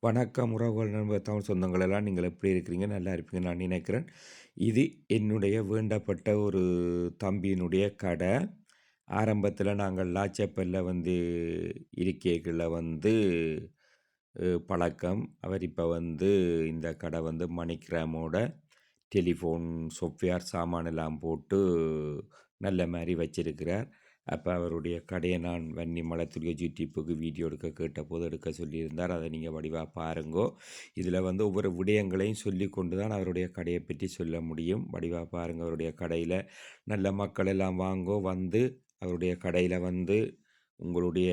வணக்கம் உறவுகள் நண்பர் தமிழ் சொந்தங்கள் எல்லாம் நீங்கள் எப்படி இருக்கிறீங்க? நல்லா இருப்பீங்க நான் நினைக்கிறேன். இது என்னுடைய வேண்டப்பட்ட ஒரு தம்பியினுடைய கடை. ஆரம்பத்தில் நாங்கள் லாச்சப்பல்ல இருக்கைகளில் பழக்கம். அவர் இப்போ இந்த கடை மணிகிராமோட டெலிஃபோன் சாஃப்ட்வேர் சாமான் எல்லாம் போட்டு நல்ல மாதிரி வச்சிருக்கிறார். அப்போ அவருடைய கடையை நான் வன்னி மலத்துடைய யூடியூப்புக்கு வீடியோ கேட்டபோது எடுக்க சொல்லியிருந்தார். அதை நீங்கள் வடிவாக பாருங்கோ. இதில் ஒவ்வொரு விடயங்களையும் சொல்லி கொண்டு தான் அவருடைய கடையை பற்றி சொல்ல முடியும். வடிவாக பாருங்கள். அவருடைய கடையில் நல்ல மக்கள் எல்லாம் வாங்கோ அவருடைய கடையில் உங்களுடைய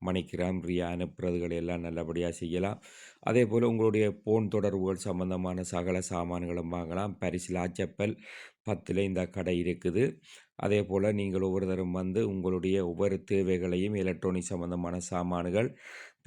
மணிக்கிராம் ரியா அனுப்புறதுகளை எல்லாம் நல்லபடியாக செய்யலாம். அதே போல் உங்களுடைய போன் தொடர்புகள் சம்பந்தமான சகல சாமான்களும் வாங்கலாம். பரிசு லாச்சப்பல் 10 இந்த கடை இருக்குது. அதே போல் நீங்கள் ஒவ்வொருத்தரும் உங்களுடைய ஒவ்வொரு தேவைகளையும் எலக்ட்ரானிக் சம்பந்தமான சாமான்கள்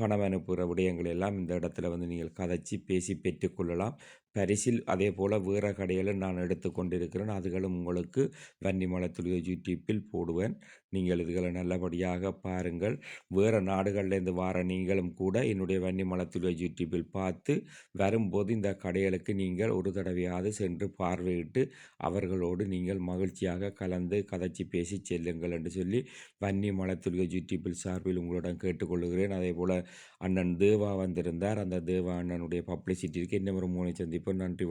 பணம் அனுப்புகிற விடயங்கள் எல்லாம் இந்த இடத்துல நீங்கள் கதைச்சி பேசி பெற்றுக்கொள்ளலாம். பரிசில் அதே போல் வேறு கடையில் நான் எடுத்து கொண்டிருக்கிறேன். அதுகளும் உங்களுக்கு வன்னிமலத்துடைய யூடியூப்பில் போடுவேன். நீங்கள் இதுகளை நல்லபடியாக பாருங்கள். வேறு நாடுகள்லேருந்து வார நீங்களும் கூட என்னுடைய வன்னிமலத்துடைய யூடியூப்பில் பார்த்து வரும்போது இந்த கடைகளுக்கு நீங்கள் ஒரு தடவையாவது சென்று பார்வையிட்டு அவர்களோடு நீங்கள் மகிழ்ச்சியாக கலந்து கதைச்சி பேசி செல்லுங்கள் என்று சொல்லி வன்னி மலத்துடைய யூடியூப்பில் சார்பில் உங்களிடம் கேட்டுக்கொள்கிறேன். அதே போல் அண்ணன் தேவா வந்திருந்தார். அந்த தேவா அண்ணனுடைய பப்ளிசிட்டிக்கு இன்னும் ஒரு 3 சந்திப்போம். நன்றி.